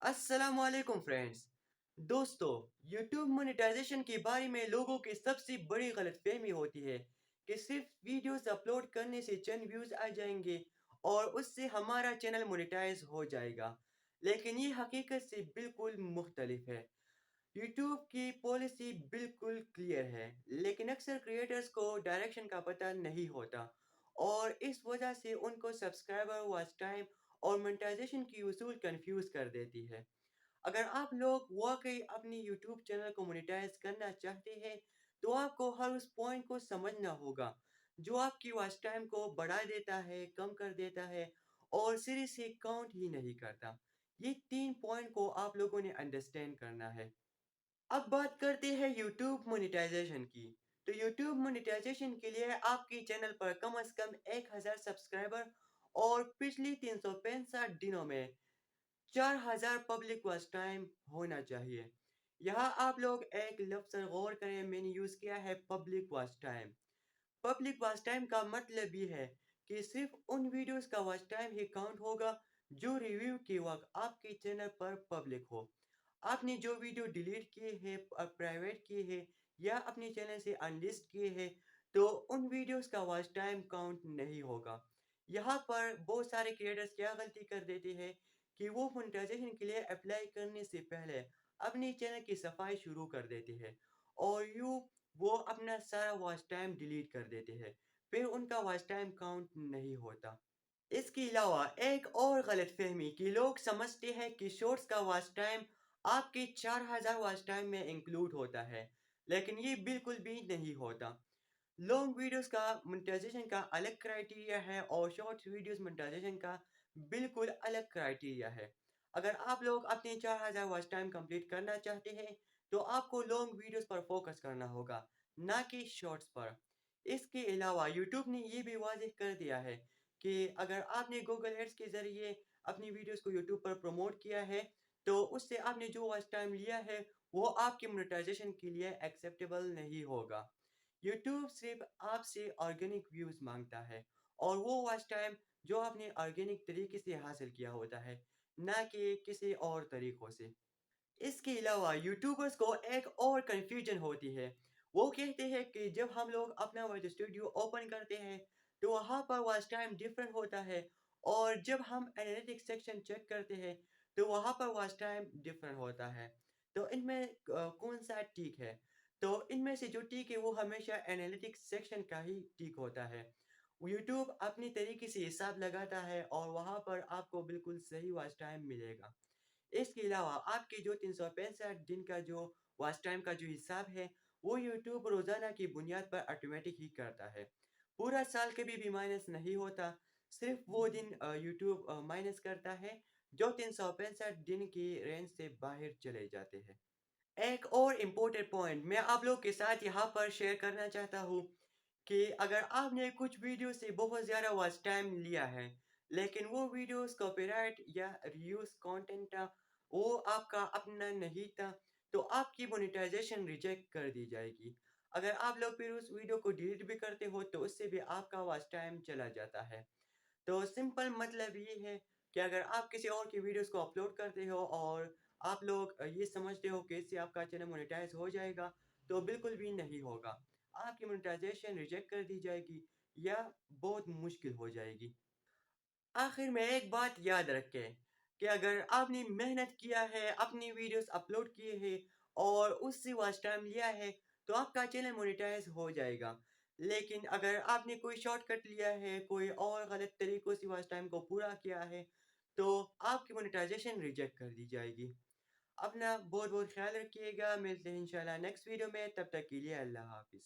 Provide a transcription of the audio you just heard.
अस्सलाम वालेकुम फ्रेंड्स। दोस्तों, यूट्यूब मोनेटाइजेशन के बारे में लोगों की सबसे बड़ी गलतफहमी होती है कि सिर्फ वीडियोस अपलोड करने से चंद व्यूज आ जाएंगे और उससे हमारा चैनल मोनेटाइज हो जाएगा। लेकिन ये हकीकत से बिल्कुल मुख्तलिफ है। यूट्यूब की पॉलिसी बिल्कुल क्लियर है, लेकिन अक्सर क्रिएटर्स को डायरेक्शन का पता नहीं होता और इस वजह से उनको सब्सक्राइबर, वॉच टाइम और मोनेटाइजेशन की उसूल कंफ्यूज कर देती है। अगर आप लोग वाकई अपनी यूट्यूब चैनल को मोनेटाइज करना चाहते हैं, तो आपको हर उस पॉइंट को समझना होगा जो आपकी वॉच टाइम को बढ़ा देता है, कम कर देता है और सिरे से काउंट ही नहीं करता। ये 3 पॉइंट को आप लोगों ने अंडरस्टैंड करना है। अब बात करते हैं यूट्यूब मोनेटाइजेशन की। तो यूट्यूब मोनेटाइजेशन के लिए आपके चैनल पर कम से कम 1000 सब्सक्राइबर और पिछली 365 दिनों में 4000 पब्लिक वॉच टाइम होना चाहिए। यहाँ आप लोग एक लफ्ज़ पर गौर करें, मैंने यूज़ किया है public watch time. Public watch time का मतलब ये है कि सिर्फ उन वीडियोस का वॉच टाइम ही काउंट होगा जो रिव्यू के वक्त आपके चैनल पर पब्लिक हो। आपने जो वीडियो डिलीट किए हैं, प्राइवेट किए हैं या अपने चैनल से अनलिस्ट किए हैं, तो उन वीडियोस का वॉच टाइम काउंट नहीं होगा। यहाँ पर बहुत सारे क्रिएटर्स क्या गलती कर देते हैं कि वो मोनेटाइजेशन के लिए अप्लाई करने से पहले अपने चैनल की सफाई शुरू कर देते हैं और यूँ वो अपना सारा वॉच टाइम डिलीट कर देते हैं। फिर उनका वॉच टाइम काउंट नहीं होता। इसके अलावा एक और गलतफहमी कि लोग समझते हैं कि शॉर्ट्स का वॉच टाइम आपके 4000 वॉच टाइम में इंक्लूड होता है, लेकिन ये बिल्कुल भी नहीं होता। लॉन्ग वीडियोस का मोनेटाइजेशन का अलग क्राइटेरिया है और शॉर्ट्स वीडियोस मोनेटाइजेशन का बिल्कुल अलग क्राइटेरिया है। अगर आप लोग अपने 4000 वॉच टाइम कंप्लीट करना चाहते हैं, तो आपको लॉन्ग वीडियोस पर फोकस करना होगा, ना कि शॉर्ट्स पर। इसके अलावा यूट्यूब ने ये भी वाज़ेह कर दिया है कि अगर आपने गूगल एड्स के ज़रिए अपनी वीडियोस को यूट्यूब पर प्रमोट किया है, तो उससे आपने जो वॉच टाइम लिया है, वो आपके मोनेटाइजेशन के लिए एक्सेप्टेबल नहीं होगा। यूट्यूब सिर्फ आपसे ऑर्गेनिक व्यूज मांगता है और वो वॉच टाइम जो आपने ऑर्गेनिक तरीके से हासिल किया होता है, ना कि किसी और तरीकों से। इसके अलावा यूट्यूबर्स को एक और कन्फ्यूजन होती है। वो कहते हैं कि जब हम लोग अपना वर्ड स्टूडियो ओपन करते हैं, तो वहाँ पर वॉच टाइम डिफरेंट होता है और जब हम एनालिटिक्स सेक्शन चेक करते हैं, तो वहाँ पर वॉच टाइम डिफरेंट होता है। तो इनमें कौन सा ठीक है? तो इनमें से जो ठीक है वो हमेशा एनालिटिक्स सेक्शन का ही ठीक होता है। यूट्यूब अपनी तरीके से हिसाब लगाता है और वहाँ पर आपको बिल्कुल सही वॉच टाइम मिलेगा। इसके अलावा आपके जो 365 दिन का जो वॉच टाइम का जो हिसाब है, वो यूट्यूब रोज़ाना की बुनियाद पर ऑटोमेटिक ही करता है। पूरा साल कभी भी माइनस नहीं होता, सिर्फ वो दिन यूट्यूब माइनस करता है जो 365 दिन की रेंज से बाहर चले जाते हैं। एक और इम्पोर्टेंट पॉइंट मैं आप लोग के साथ यहाँ पर शेयर करना चाहता हूँ कि अगर आपने कुछ वीडियो से बहुत ज़्यादा वॉच टाइम लिया है, लेकिन वो वीडियोस कॉपीराइट या रीयूज कंटेंट था, वो आपका अपना नहीं था, तो आपकी मोनेटाइजेशन रिजेक्ट कर दी जाएगी। अगर आप लोग फिर उस वीडियो को डिलीट भी करते हो, तो उससे भी आपका वॉच टाइम चला जाता है। तो सिंपल मतलब ये है कि अगर आप किसी और की वीडियोस को अपलोड करते हो और आप लोग ये समझते हो कि इससे आपका चैनल मोनेटाइज हो जाएगा, तो बिल्कुल भी नहीं होगा। आपकी मोनेटाइजेशन रिजेक्ट कर दी जाएगी या बहुत मुश्किल हो जाएगी। आखिर में एक बात याद रखें कि अगर आपने मेहनत किया है, अपनी वीडियोस अपलोड किए हैं और उससे वॉच टाइम लिया है, तो आपका चैनल मोनेटाइज हो जाएगा। लेकिन अगर आपने कोई शॉर्टकट लिया है, कोई और गलत तरीकों से वॉच टाइम को पूरा किया है, तो आपकी मोनेटाइजेशन रिजेक्ट कर दी जाएगी। अपना बहुत बहुत ख्याल रखिएगा। मिलते हैं इंशाल्लाह नेक्स्ट वीडियो में। तब तक के लिए अल्लाह हाफिज़।